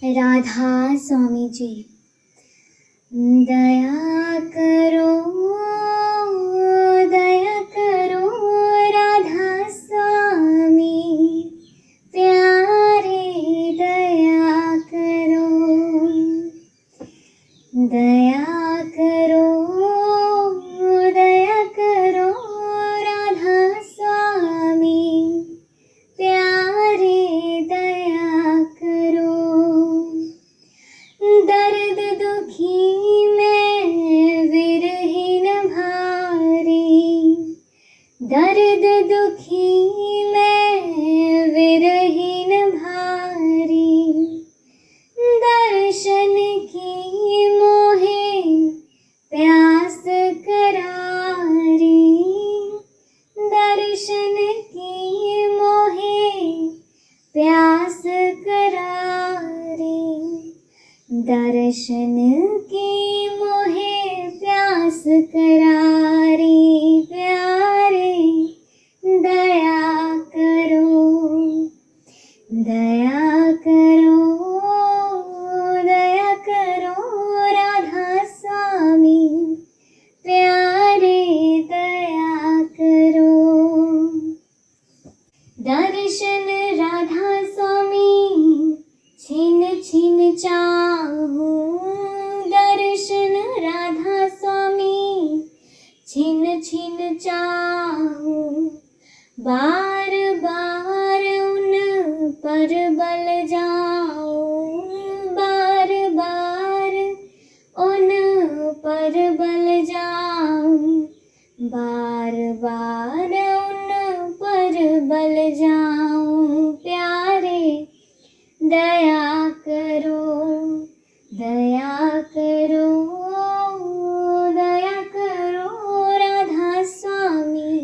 राधा स्वामी जी। दया करो राधा स्वामी प्यारे, दया करो राधा स्वामी प्यारे, दया करो। दर्द दुखी में विरहीन भारी, दर्द दुखी में विरहीन भारी, दर्शन की मोहे प्यास करारी, दर्शन की मोहे प्यास करारी, दर्शन की मोहे प्यास करारी, प्यारे दया करो राधा स्वामी प्यारे, दया करो। दर्शन राधा स्वामी छिन छिन चाहूं, दर्शन राधा स्वामी छिन छिन चाहूं, बार बार उन पर बल जाऊं, बार बार उन पर बल जाऊं, बार बार उन पर बल जाऊं, प्यारे दया करो राधा स्वामी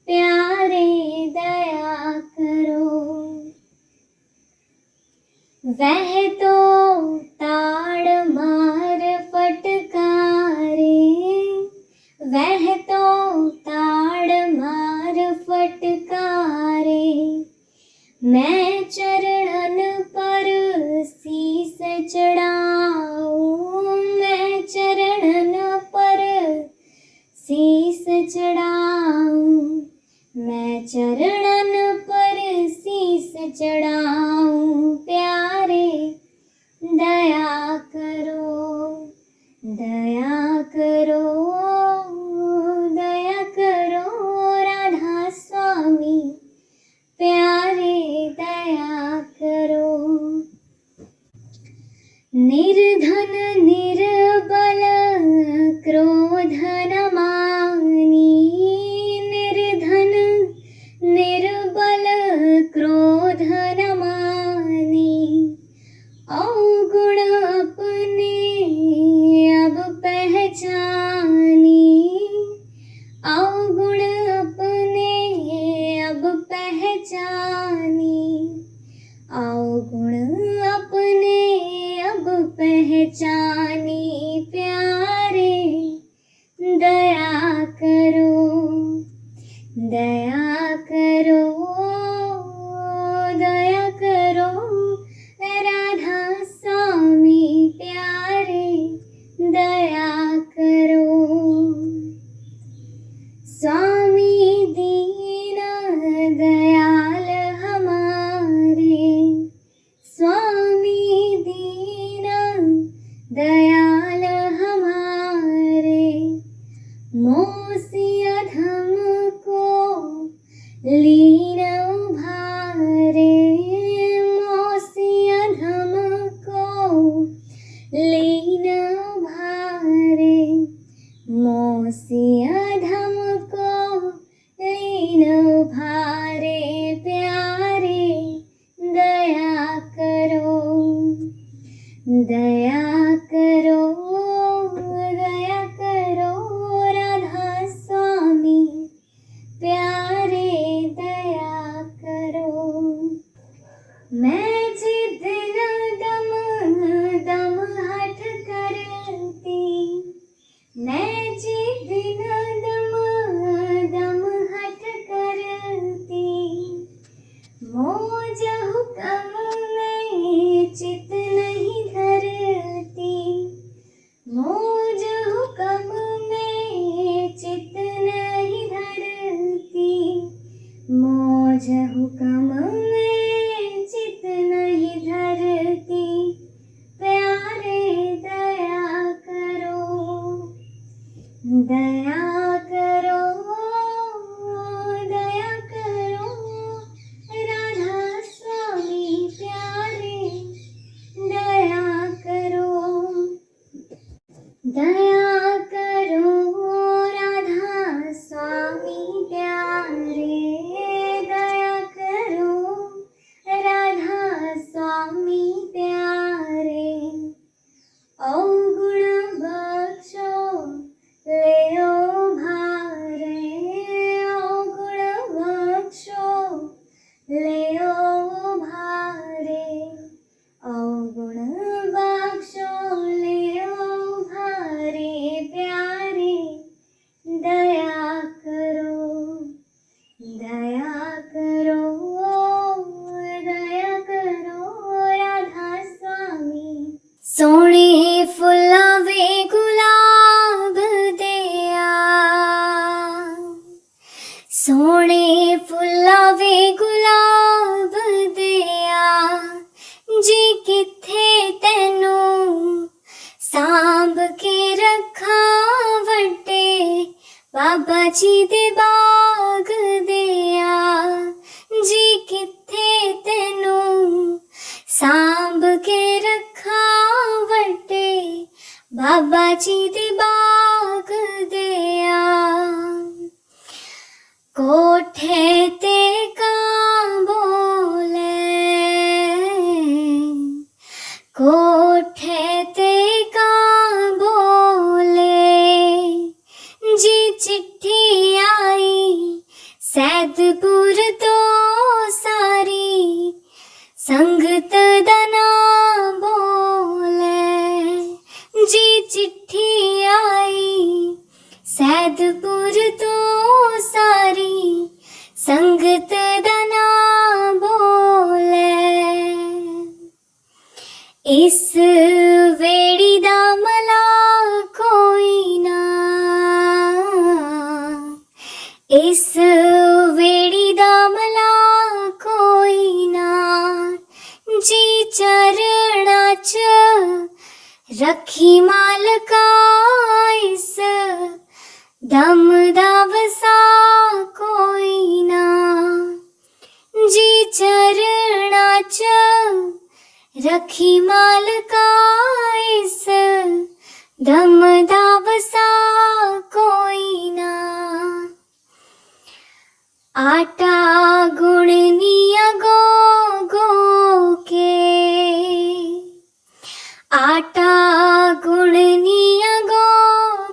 प्यारे, दया करो। वह तो ताड़ मार फटकारे, वह तो ताड़ मार फटकारे, मैं चरणन पर शीस चढ़ाऊं, मैं चरणन पर शीस चढ़ाऊं, मैं चरणन पर शीस चढ़ाऊं, प्यारे दया करो राधा स्वामी प्यारे, दया करो। निर्धन निर्बल क्रोध न मानी, निर्धन निर्बल क्रोध न मानी, अवगुण अपने अब पहचानी, अवगुण अपने अब पहचानी, अवगुण अपने अब पहचानी, प्यारे दया करो राधा स्वामी प्यारे, दया करो। स्वामी दीन दयाल हमारे, स्वामी दीन दयाल हमारे, मोसी अधम को लीन उभारे, मोसी अधम को लीन उभारे, मोसी अधम को लीन उभारे, प्यारे दया करो राधा स्वामी प्यारे, दया करो। मैं जिद न दम हट करती, मैं जिद न दम हट करती, मौज हुक्म में चित सोहणे फुल्लां वे गुलाब दिया, सोहणे फुल्लां वे गुलाब दिया, जी किथे तैनू सांभ के रखा वड्डे बाबा जी दे बाग दिया, जी किथे तैनू सांभ के रखा वड्डे बाबा जी दे बाग दिया। कोठे ते कां बोले, कोठे ते कां बोले, जी चिट्ठी आई सैदपुर तो सारी संगत दा नां बोले, जी चिट्ठी आई सैदपुर तो सारी संगत दा नां बोले। इस वेड़ी दा मला कोई ना, इस वेड़ी दा मला कोई ना, जी चरणा च रखी मालका इस दम दा वसा कोई ना, जी चरणा च रखी मालका इस दम दा वसा कोई ना। आटा गुणनिया गो गो के, आटा गुणनिया गो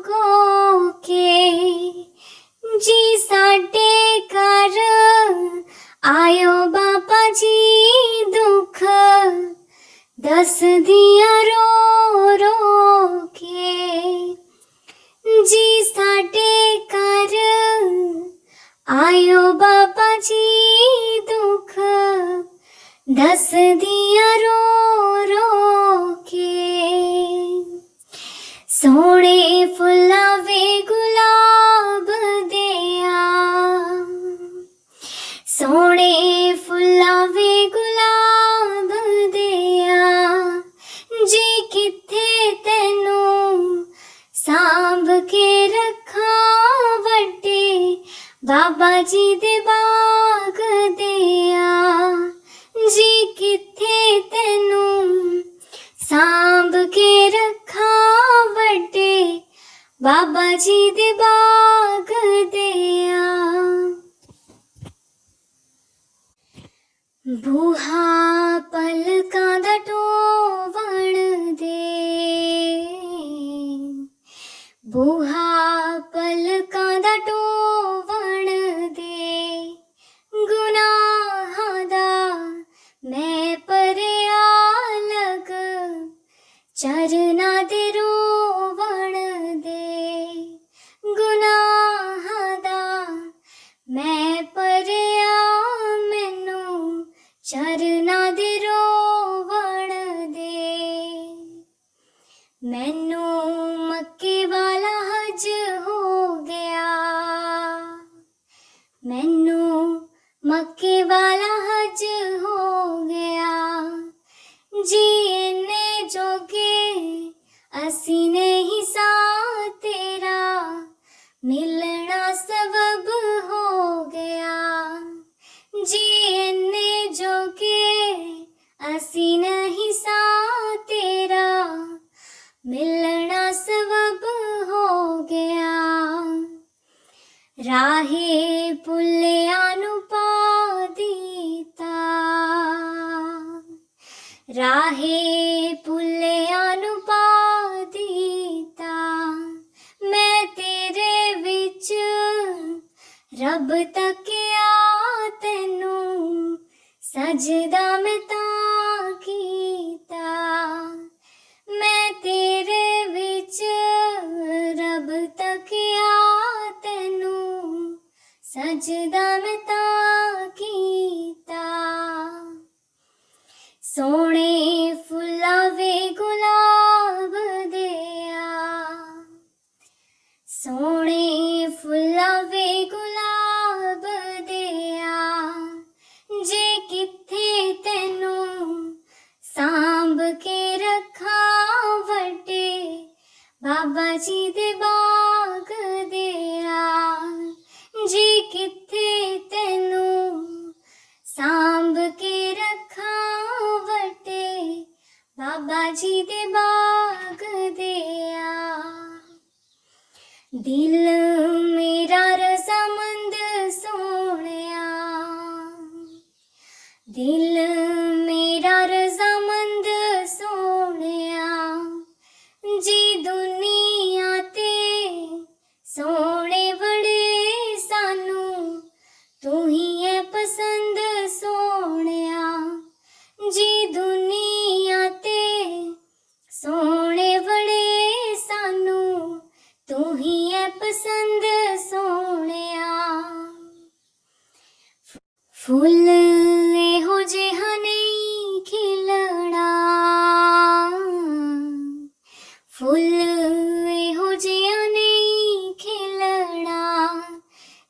गो के, जी साडे घर आयो बाबा जी दुख दस दिया रो रो के, जी साडे घर आयो बाबा जी दुख दस दिया रो रो के। सोहणे फुल्लां वे गुलाब दिया, सोहणे फुल्लां वे गुलाब दिया, जी किथे तैनू सांभ के रखा वड्डे बाबा जी दे बाग दिया, जी किथे तैनू सांभ के रखा वड्डे बाबा जी दे बाग दिया। बूहा पलकां दा ढोवण दे, बूहा पलकां दा ढोवण दे, गुनाहां दा मैं भरिया लग चरना दे रोवण दे, गुनाहां दा मैं भरिया मैनू चरना दे रोवण दे। मैनू मक्के वाला हज हो गया, मैनू मक्के वाला हज हो गया, जी इन्ने जोगे असी नहीं सा तेरा मिलना सबब हो गया, जी इन्ने जोगे असी नहीं सा तेरा मिलना सबब हो गया। राहे पुल्लिया नू पा दीता, राहे पुल्लिया नू पा दीता, मैं तेरे विच रब तकिया तैनू सजदा मैं तां कीता, मैं तेरे विच रब तकिया तैनू सजदा मैं तां कीता। सोहणे फुल्लां वे गुलाब जी दे बाग दिया जी किथे तेनू सांभ के रखा वटे बाबा जी दे बाग दिया दिल मेरा रजामंद सोहणिया दिल मेरा रजामंद सोहणिया जी दुनिया ते सोहणे बड़े सानू तू ही है पसंद सोहणिया जी दुनिया ते सोहणे बड़े सानू तू ही है पसंद सोहणिया फुल एहो जिहा नहीं खिलना फुल एहो जिहा नहीं खिलना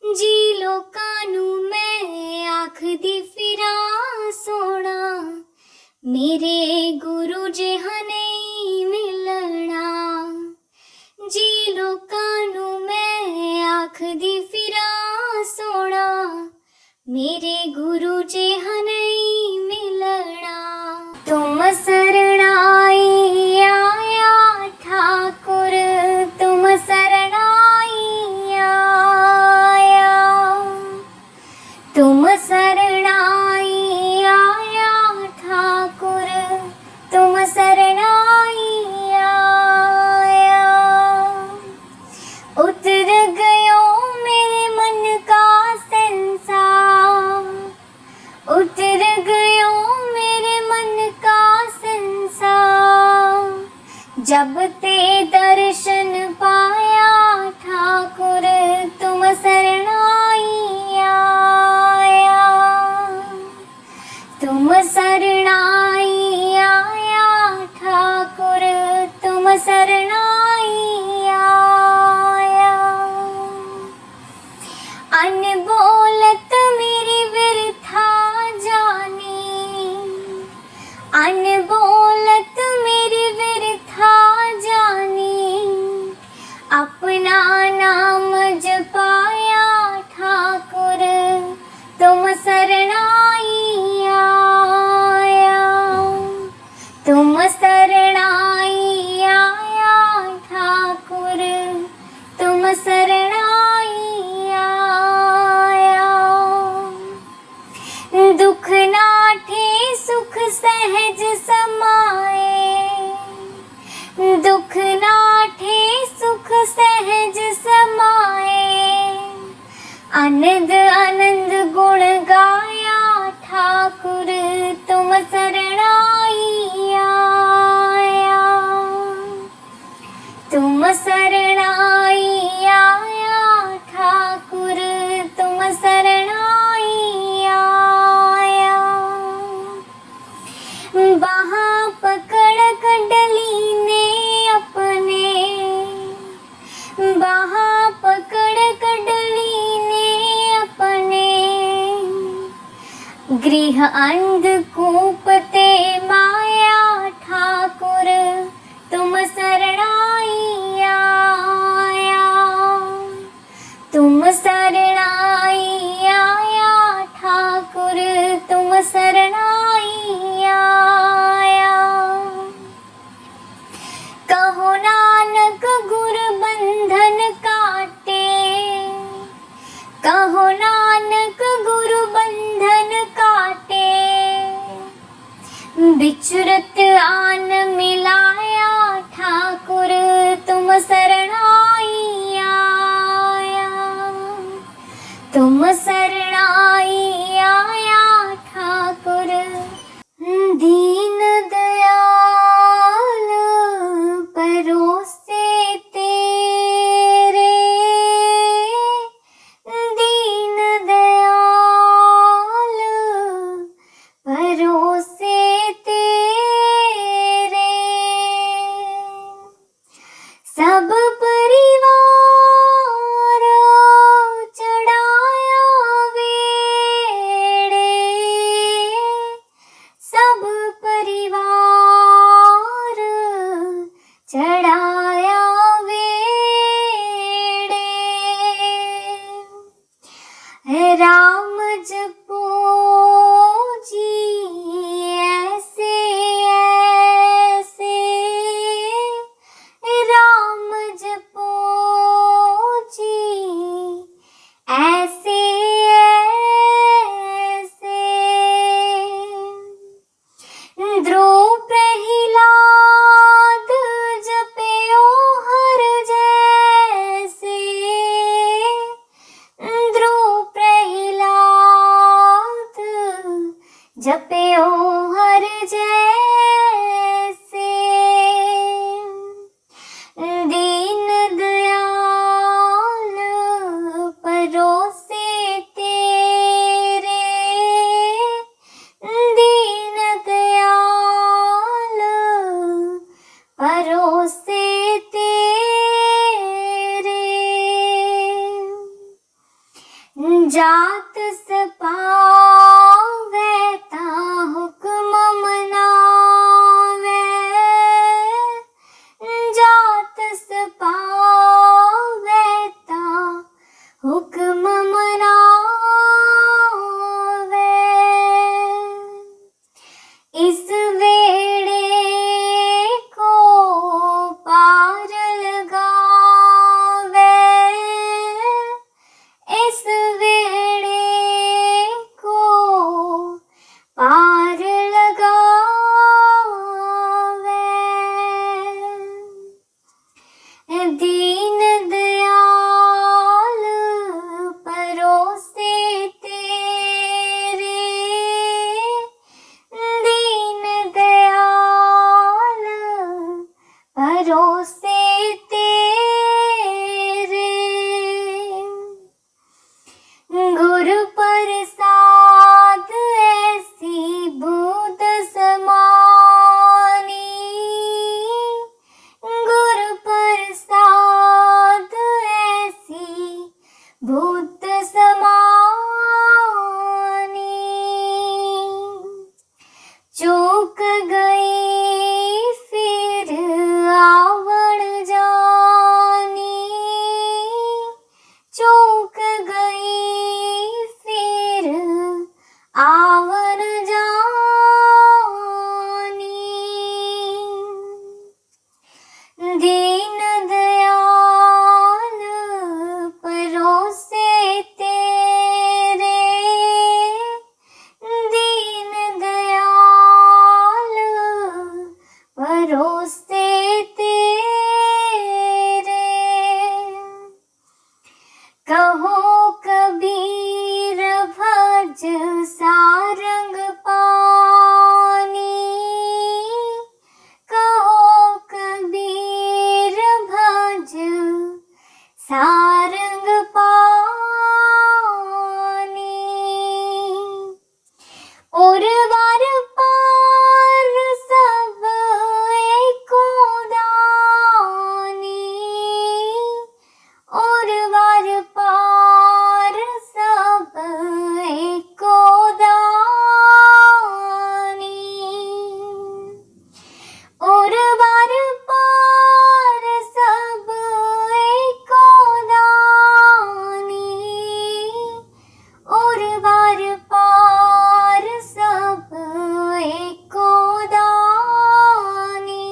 जी लोकां नू मैं आखदी फिरा सोना मेरे गुरु जिहा नहीं मिलना जी लोकां नू मैं आखदी फिरा सोना मेरे गुरु जिहा नहीं मिलना तुम शरणाई आया ठाकुर तुम शरणाई आया तुम शरणाई आया ठाकुर तुम शरणाई आया उतर गयो मेरे मन का संसार उतर गयो मेरे मन का संसार जब ते दर्शन पाया ठाकुर तुम शरणाई आया तुम शरणाई आया ठाकुर तुम शरणाई आया अनबोलत मेरी बिरथा जानी अनबोलत मेरी बिरथा जानी अपना नाम जपाया ठाकुर तुम शरणाई आया तुम शरणाई आया ठाकुर तुम शरणाई आया दुख नाठे सुख सहज समाए दुख नाठे सुख सहज समाए आनंद आनंद गुण गाया ठाकुर तुम शरणाई आया तुम शरणाई आया ठाकुर तुम शरणाई आया बाहाँ पकड़ कंडली ने अपने बाहाँ पकड़ कंडली ने अपने गृह अंधकूप ते माया ठाकुर तुम शरणाई आया तुम शरणाई आया ठाकुर तुम शरणाई आया कहो नानक गुर बंधन काटे कहो नानक गुरु बंधन काटे बिचरत आन मिलाया ठाकुर तुम शरणाई आया तुम शरणाई आया ठाकुर दीन दयाल परोसे तेरे दीन दयाल परोसे तेरे भरोसे तेरे जात सपावे ता हुक्म मनावे जात सपावे ता हुक्म मनावे इस वेड़े को पार लगावे इस वेड़े को पार लगावे दीन दयाल परोसे तेरे दीन दयाल भरोसे तेरे गुरु प्रसाद ऐसी बूंद समानी गुरु प्रसाद ऐसी बूंद समानी चूक गई फिर आवण जानी चूक गई फिर आवण जानी दीन दयाल परोसे तेरे दीन दयाल परोसे तेरे कहो कबीर भज सारंग पानी कहो कबीर भज सारंग पानी और वार पार सब एको दानी और वार पार सब एको दानी और वार पार सब एको दानी और वार पार सब एको दानी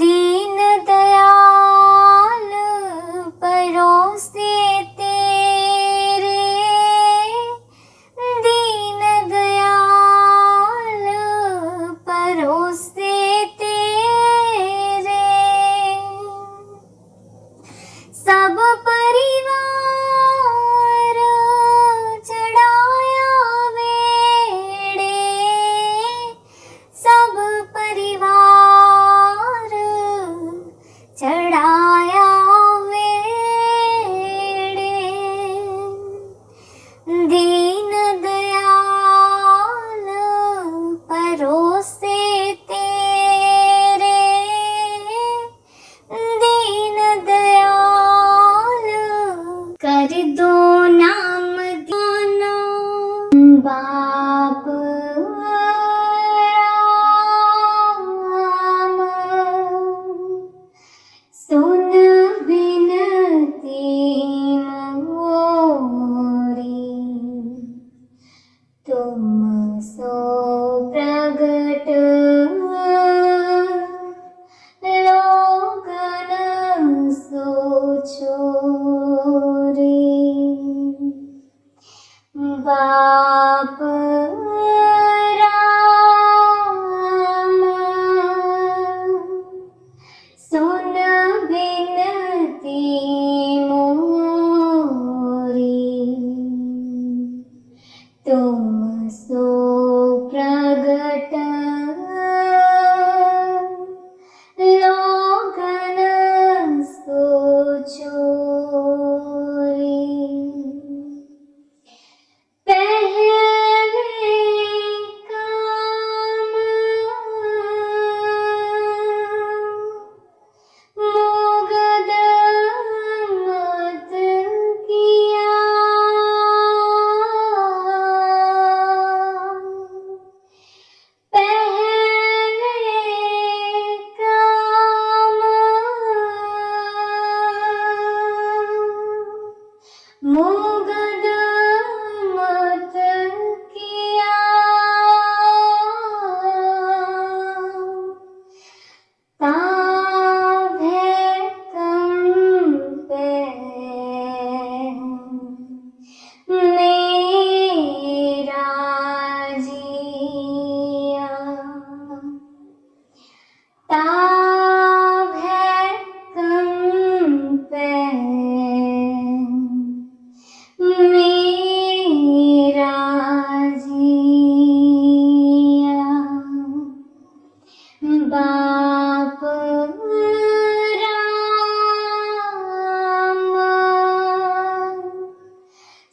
दीन दयाल परोसे तेरे दीन दयाल परोसे तेरे सब परिवार चढ़ाया वेड़े सब परिवार चढ़ाया वेड़े दीन दयाल परोसे तेरे दीन दयाल कर दो नाम दाना बाप राम सुन बिनती मोरी तुम सो प्रगट लोगन सो छोरी बाप राम सुन बिनती मोरी तुम सो प्रगट लोगन सो छोरी पहले काम बाप राम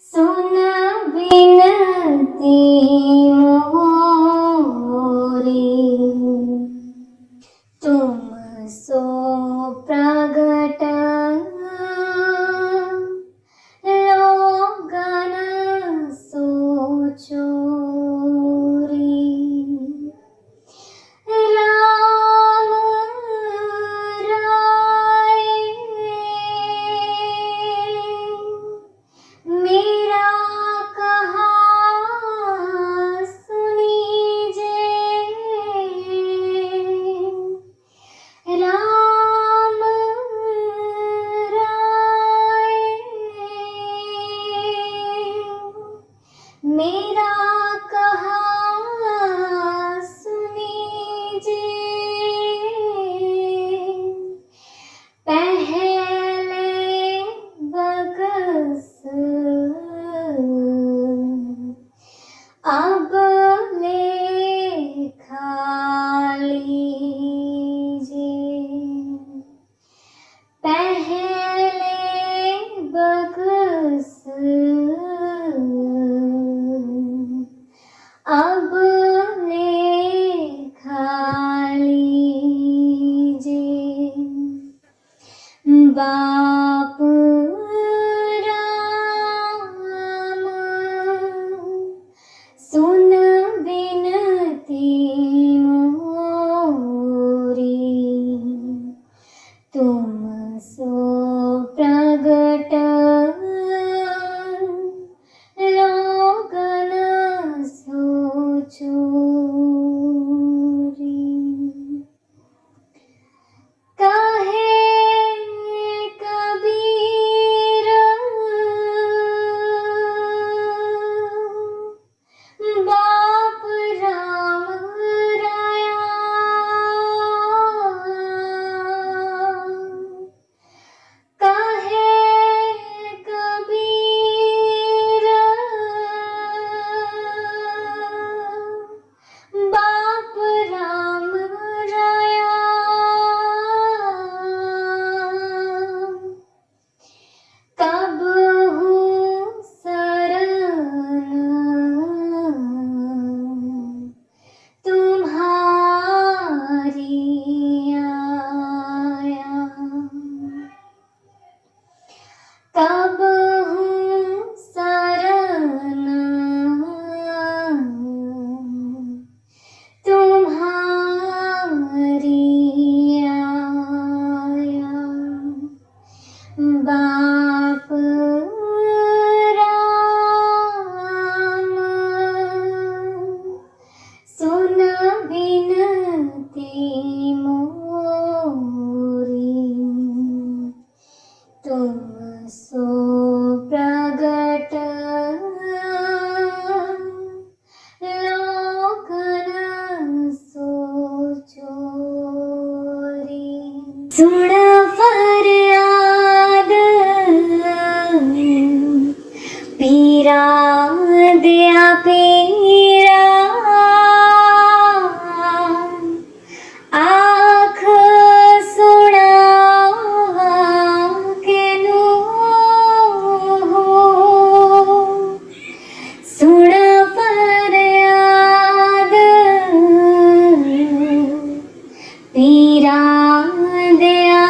सुन बिनती मोरी, तुम सो प्रगट लोगन सो चोरी। राम राय मेरा कहा सुनीजे, राम राय मेरा कहा सुनीजे, पहले बगस अब लेखा लीजिए, पहले बगस अब लेखा लीजिए। बाप राम सुन बिनती मोरी, तुम सो प्रगट लोगन सो चोरी। काहे कबीर बाप राम राया, काहे कबीर बाप राम राया, कबहू शरण तुम्हारी आया, कबहू शरण तुम्हारी आया। बाप राम सुन बिनती मोरी, तुम सो प्रगट लोगन सो चोरी। सुन फरियाद पीरा दिया पीरा, आँख सुना के नो सुन फरियाद पीरा दिया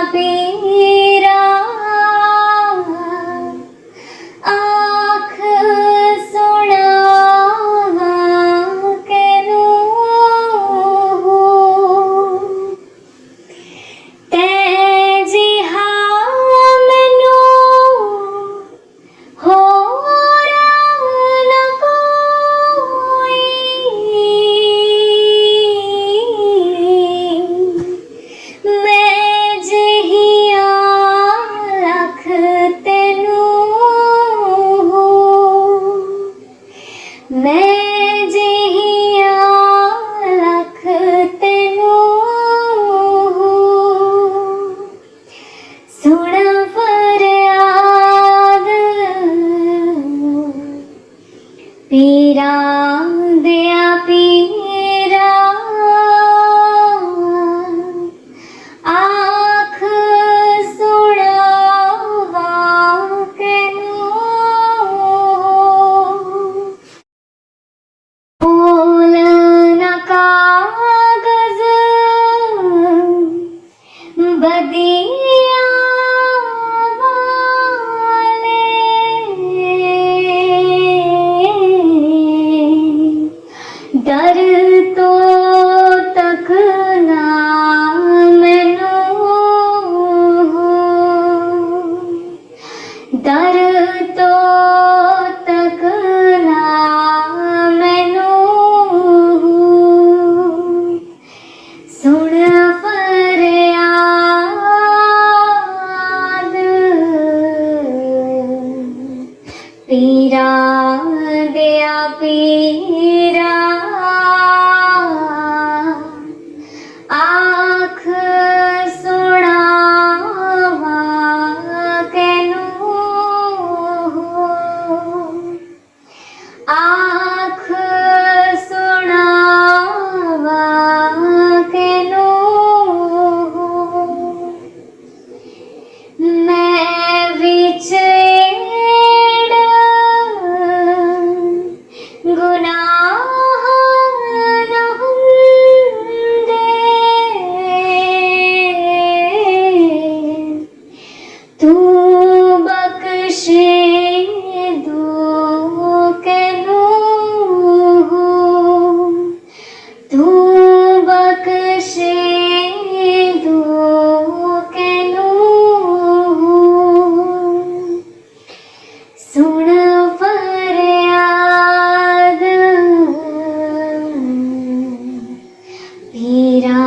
पीरा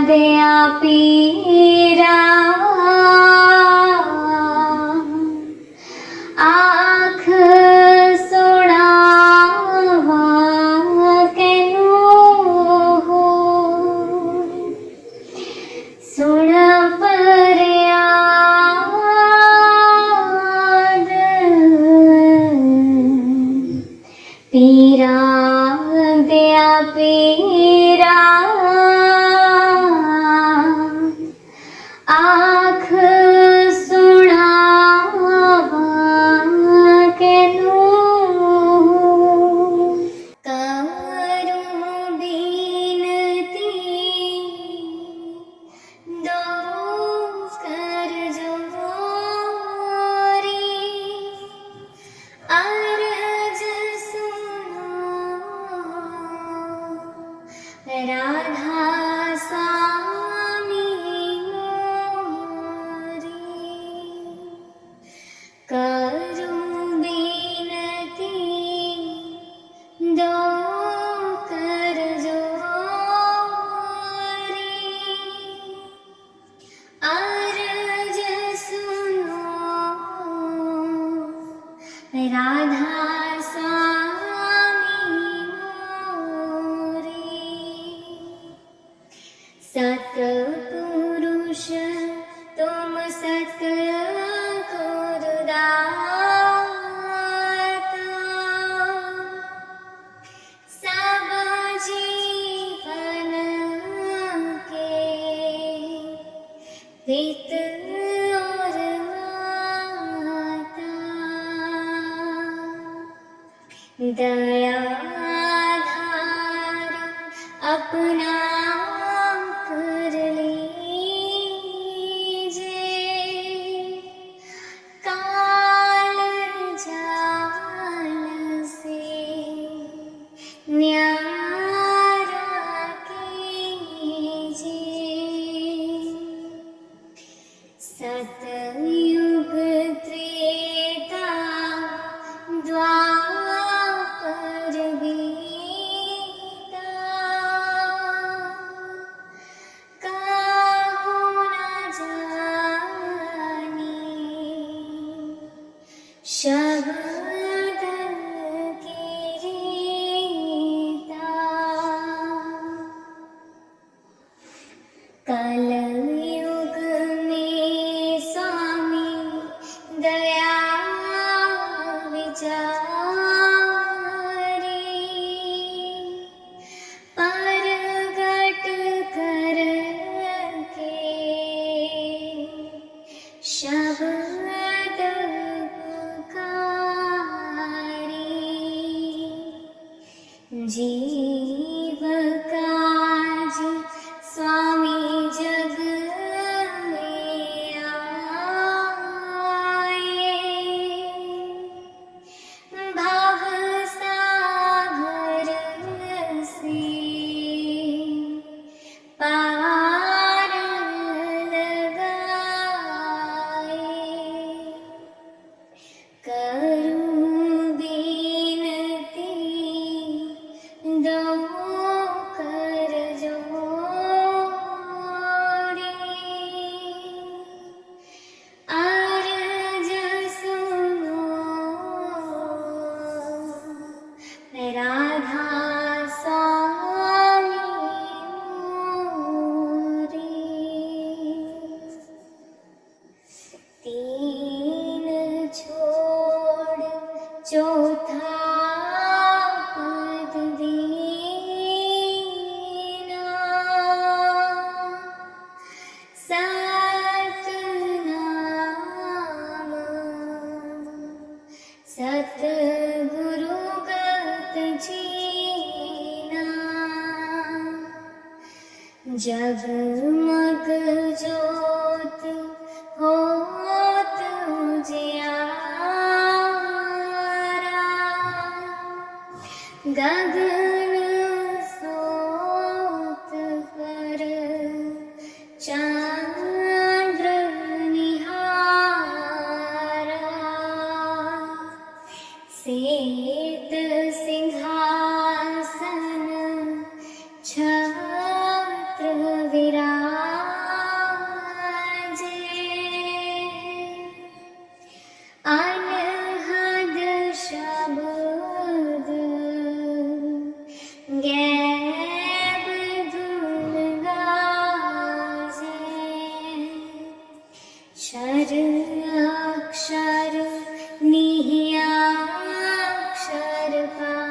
दया पीरा आँख सुनावा केनु हो सुन फरियाद पीरा दया पीरा आँख सुनावा केनु करूं बिनती दो कर जोरी अर्ज सुनो राधा स्वामी मोरी करूं बिनती दो कर जोरी अर्ज सुनो राधा स्वामी मोरी सतपुरुष तुम सतगुरुदाता सब जीवन के हित और माता दयाधार अपना कर लीजिए काल जाल से न्यारा कीजिए सतयुग त्रेता द्वापर बीता काहू न जानी शब्द की रीता कलयुग में स्वामी दया विचारी परगट कर के शब्द पुकारी जीव काज स्वामी जग में आए भव सागर से पार लगाए करूं बिनती दो कर जोड़ी अर्ज सुनो राधा स्वामी मोरी तीन छोड़ चौथा पद दीना सतनाम सतगुरु गत जीना जगमग ज्योत होत उजियारा गगन सोत कर चंद्र निहारा श्वेत सिंहासन छ छत्र विराजे अनहद शब्द गैब धुन गाजे क्षर अक्षर निह्याक्षर पारा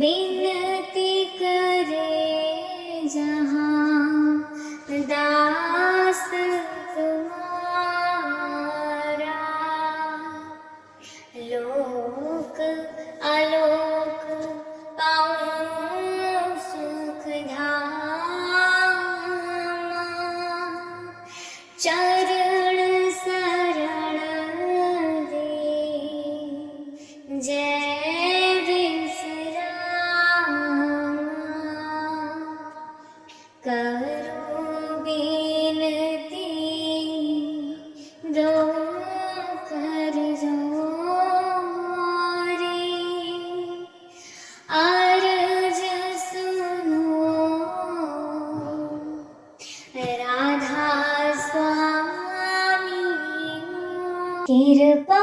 बिनती करे जहाँ दास तुम्हारा लोक आलोक पाऊं सुख धामा चरण शरण दे जय करो बिनती दो कर जोरी अर्ज सुनो राधा स्वामी कृपा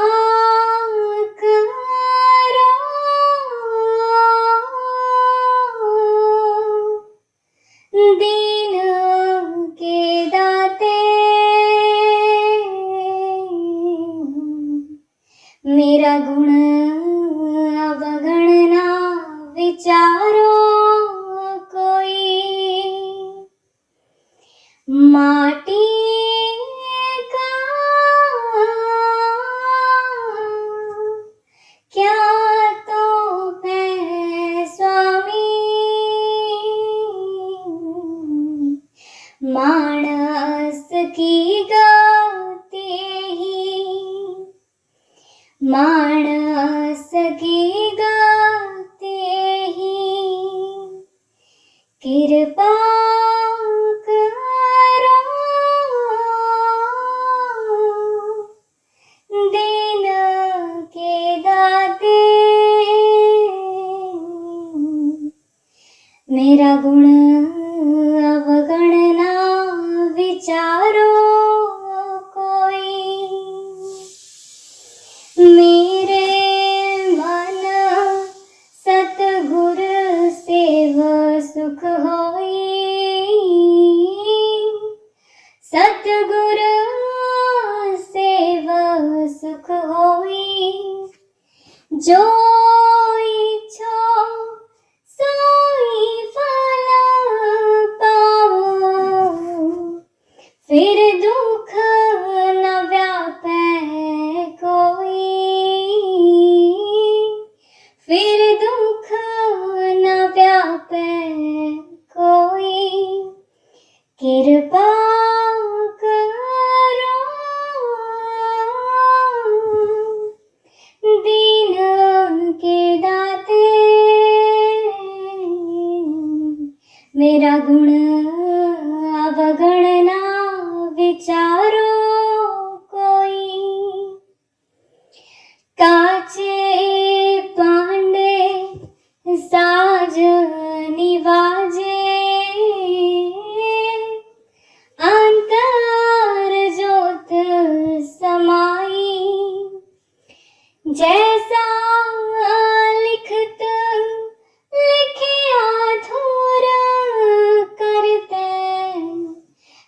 दीन के दाते मेरा गुण अवगण ना विचारो कोई माटी का क्या तो है स्वामी मानस की गति ही मानस की गति ही कृपा करो दीन के दाते मेरा गुण अवगण ना विचारो कोई मेरे मन सतगुर सेव सुख होई सतगुर सेव सुख होई जो इच्छो सोई फल पाओ फिर दुख न व्यापे कोई फिर दुख न व्यापे कोई कृपा करो दीन के दाते मेरा गुण अवगण ना विचारो कोई काचे पांडे साज निवाजे अंतर ज्योत समाई जैसा लिखत लिखिया धूर करते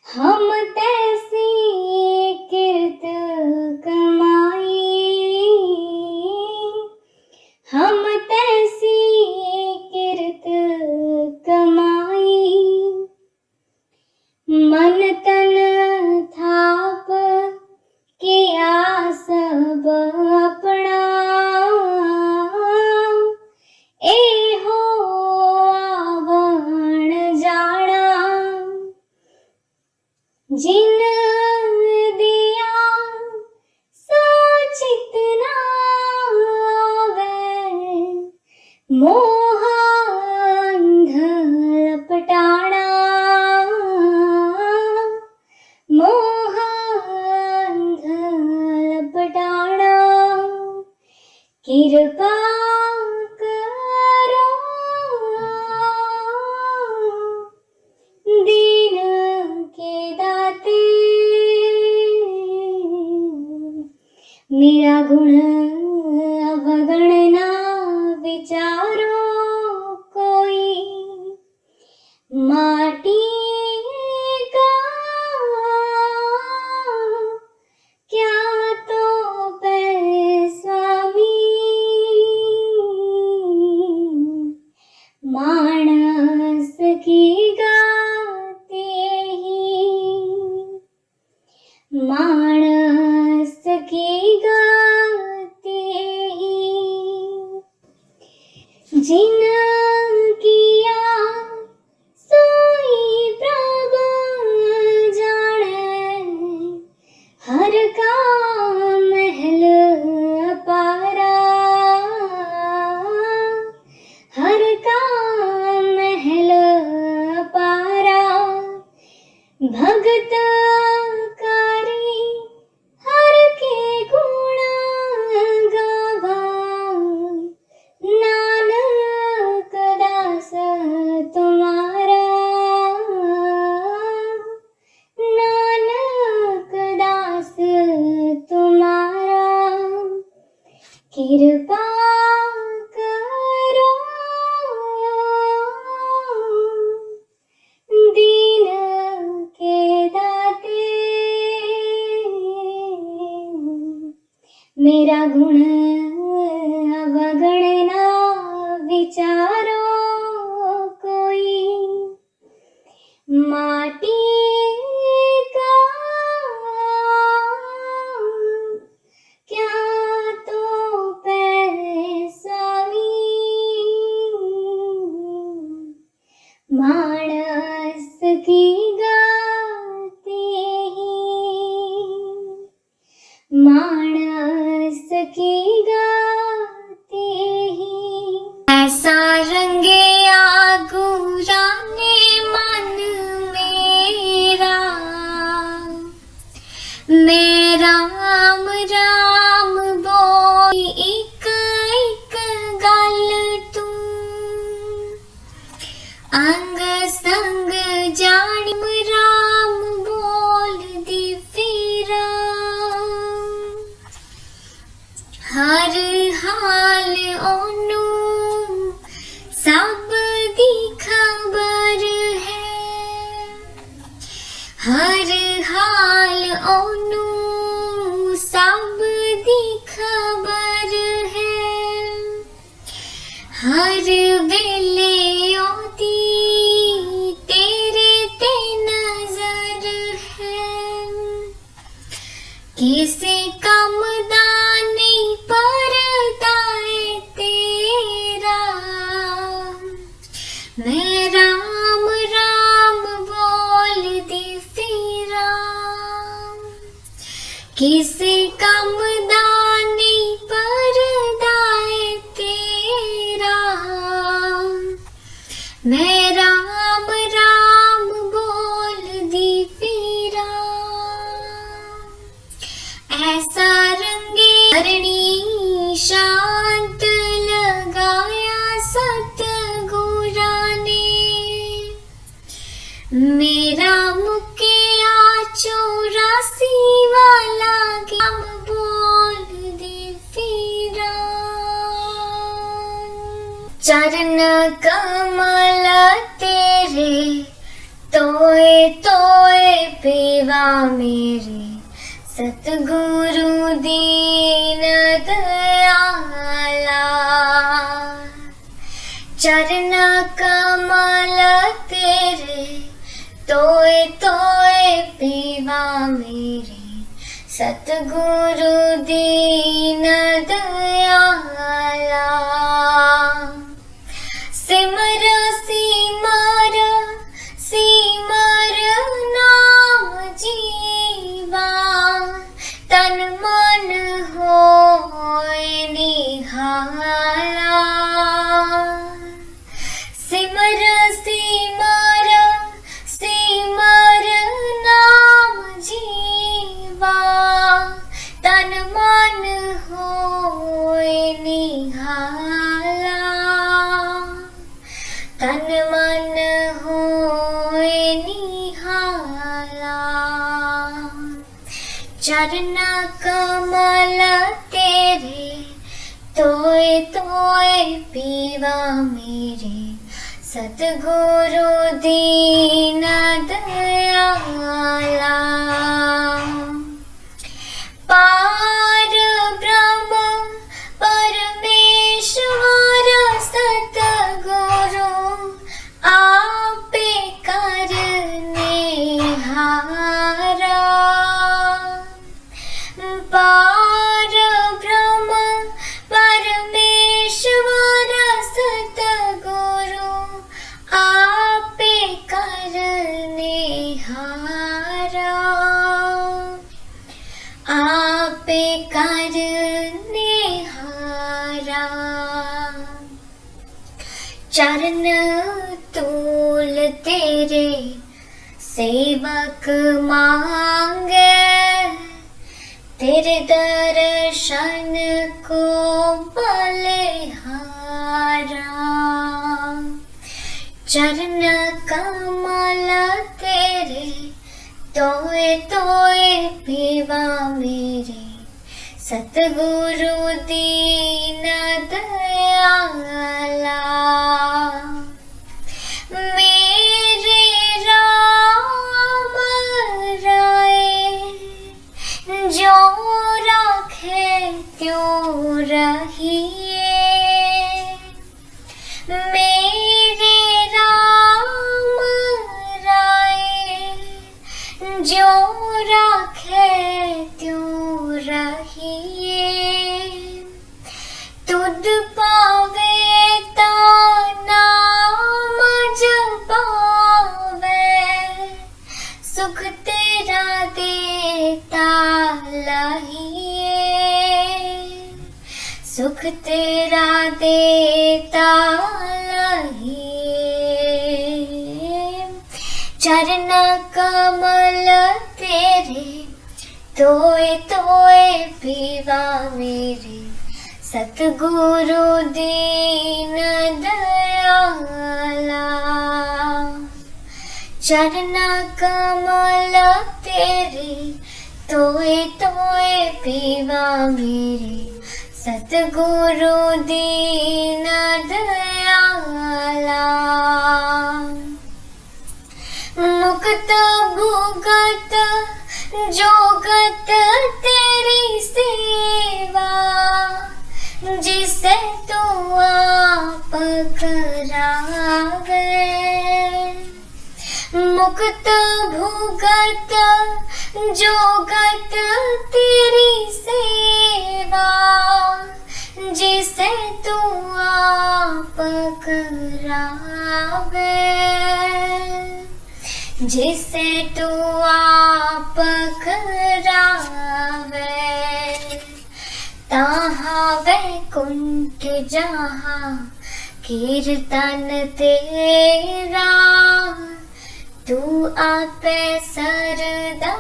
हम तैसी किरत कमाई हम तैसी किरत कमाई मन तन थाप किया सब अपना ए हो आवण जाना जिन दिया सोचित ना आवे मोह अंध लपटाना मोह अंध लपटाना कृपा गुण अवगणना विचारो कोई, माटी का क्या तो पै स्वामी, मानस की गाते ही, मानस की गाते ही, जिन किया सोई प्रभु जाने, हर का महल अपारा, हर का महल अपारा, भगत कारी हर के गुण गावा, नानक दास तुम्हारा, नानक दास तुम्हारा, कृपा करो दीन के दाते, मेरा गुण अवगणना विचारो कोई, माटी का क्या तो पै स्वामी, मानस की गाते ही, मानस की गाते ही, ऐसा रंगे आगुराने मन मेरा, मैं राम राम बोली एक एक गल तू, अंग संग जानी राम बोल दी फिरा, हर हाल ओनू सब दी खबर है, हर हाल ओनू सब दी खबर है, हर वेले ओदी तेरे ते नजर है, किसी कम दा नहीं परदा है तेरा, मैं राम राम बोल दी फिरा, किसी कम दा नहीं परदा है तेरा, मैं राम राम बोल दी फिरा, ऐसा रंगे हरणी शांत लगाया सतगुरा ने, मेरा मुकिया 84 वाला गम बोल दे फिरा, चरण कमल तेरे तोए तोए पीवा मेरे, सतगुरु दीन दयाला, चरण कमल तेरे तोए तोए पीवा मेरे, सतगुरु दीन दयाला, सिमर सिमर सिमर नाम जीवा, तन मन होए निहाला, सिमर सिमर सिमर नाम जीवा, तन मन होए निहाला, तन मन होए निहाला, चरण कमल तेरे तोए पीवा मेरे सतगुरु दीन दयाला। पार ब्रह्म परमेश्वर सतगुरु आपे करनेहारा। पार ब्रह्म परमेश्वर सतगुरु आपे करनेहारा। आपे करनेहारा। चरण तूल तेरे सेवक मांगे, तेरे दर्शन को बलिहारा। चरण कमल तेरे तोए तोए पीवा मेरे सतगुरु दीन दयाला। मेरे राम राय जो राखे त्यों रहिए। मेरे राम राय जो राखे त्यों रहिए। तुद पावे ता नाम जपावे, सुख तेरा देता लहिए। सुख तेरा देता लहिए। चरण कमल तेरे तोए तोए पीवा मेरे सतगुरु दीन दयाला। चरण कमल तेरे तोए तोए पीवा मेरे सतगुरु दीन दयाला। मुक्त भुगत जोगत तेरी सेवा, जिसे तू आप करावे। मुक्त भुगत जोगत तेरी सेवा, जिसे तू आप करावे। जिसे तू आप करावे। ताहाँ वैकुंठ जहाँ कीर्तन तेरा, तू आपे सरदा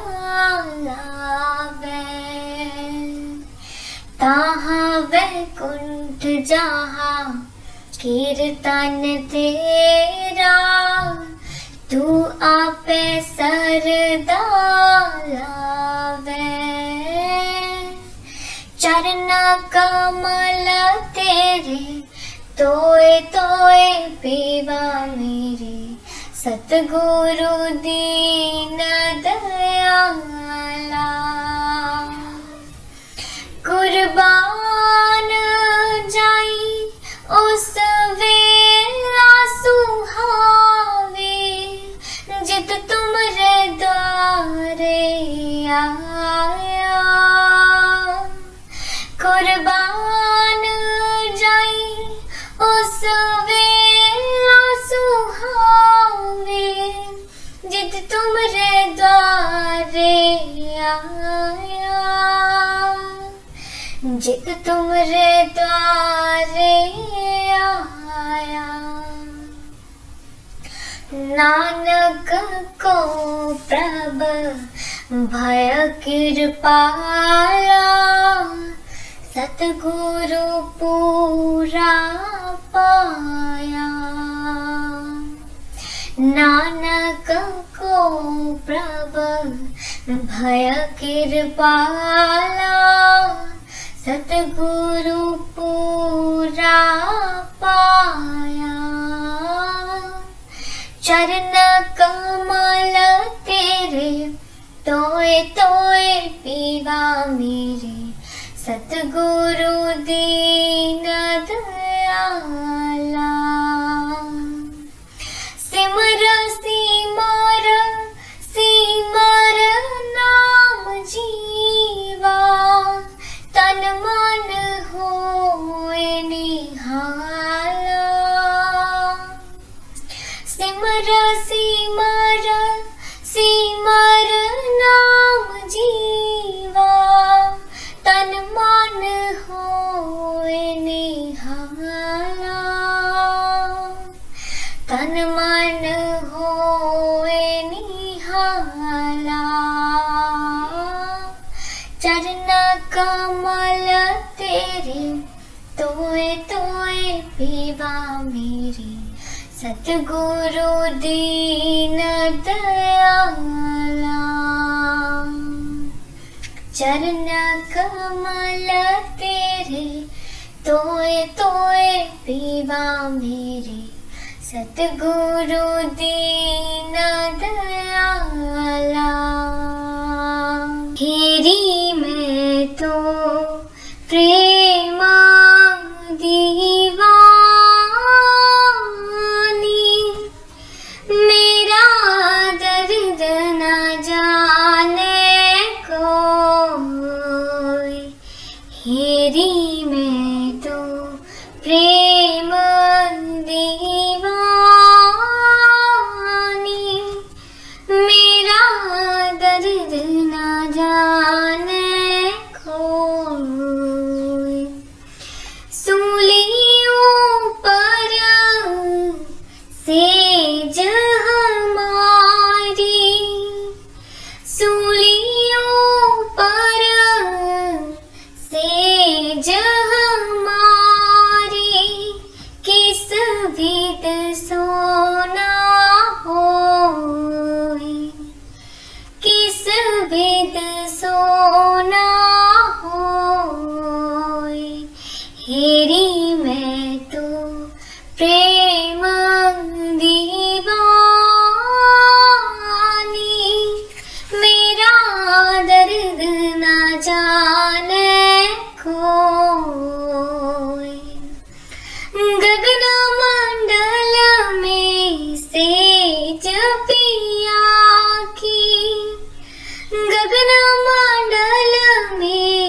लावे। ताहाँ वैकुंठ जहाँ कीर्तन तेरा, तू आपे सरदा लावे। चरण कमल तेरे तोए तोए पीवा मेरे सतगुरु दीन दयाला। कुर्बान जाई उस वेला सुहावे, जित तुमरे द्वारे आया। कुर्बान जाई उस वेला सुहावे, जित तुमरे द्वारे आया। जित तुमरे द्वारे आया। नानक को प्रभ भय कृपाला, सतगुरु पूरा पाया। नानक को प्रभ भय कृपाला, सतगुरु पूरा चरण कमल तेरे तोए तोए पीवा मेरे सतगुरु दीन दयाला। सिमर सिमर नाम जीवा तन मन होए निहाला। सिमर सिमर नाम जीवा तन मन होए निहाला। तन मन होए निहाला। चरण कमल तेरे तोए तोए पीवा मेरे सतगुरु दीन दयाला। चरण कमल तेरे तोए तोए पीवा मेरे सतगुरु दीन दयाला। हेरी मैं तो प्रेम दीवानी मेरा दर्द न जाने कोई। हेरी मैं तो प्रेम दीवानी मेरा दर्द न जाने कोई। सूलियों पर सेज हमारी सूलियों पर सेज हमारी किस विध सोना होई। किस विध सोना होई। हेरी मैं तो प्रेम दीवानी मेरा दर्द न जाने कोई। गगन मंडल में सेज पिया की गगन मंडल में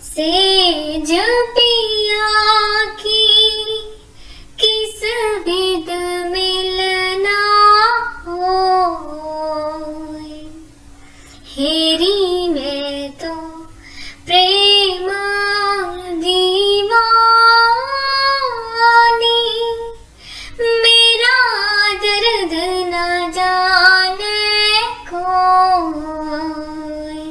सेज पिया की किस विध मिलना होए। हेरी मैं तो प्रेम दीवानी मेरा दर्द न जाने कोई।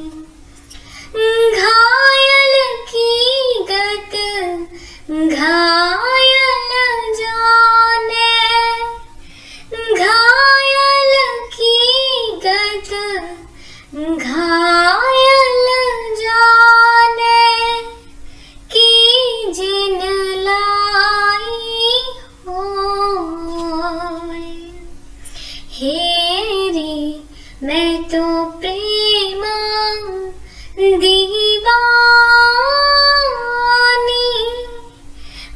घायल की गत घायल जाने घायल की गत घायल जाने की जिन लाई होए। हेरी मैं तो प्रेम दीवानी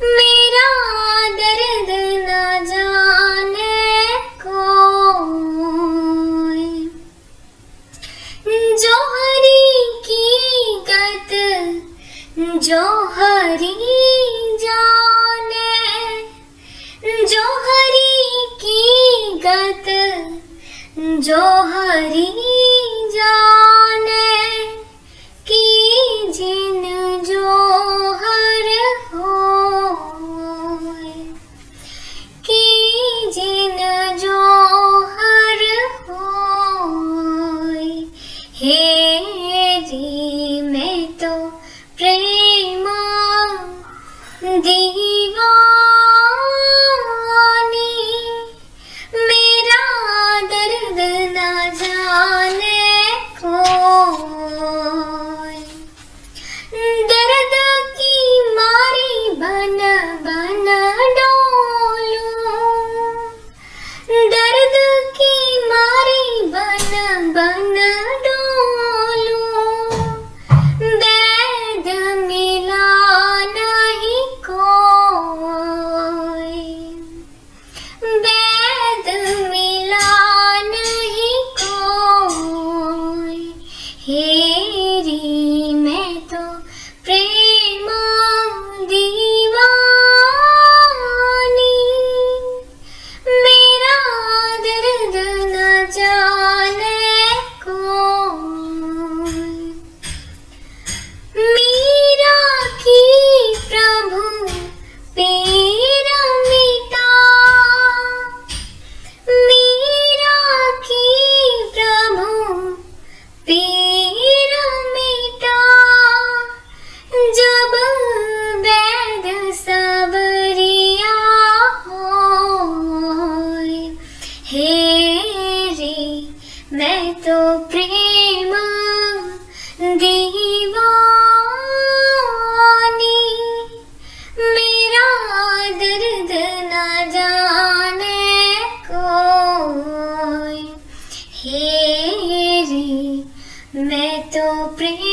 मेरा दर्द न जाने कोई। जोहरी की गत जोहरी जाने जोहरी की गत जोहरी जाने की जिन जोहर होए। की जिन जोहर होए। हेरी मैं तो प्रेम दीवानी मेरा दर्द न जाने कोई। मैं तो प्रेम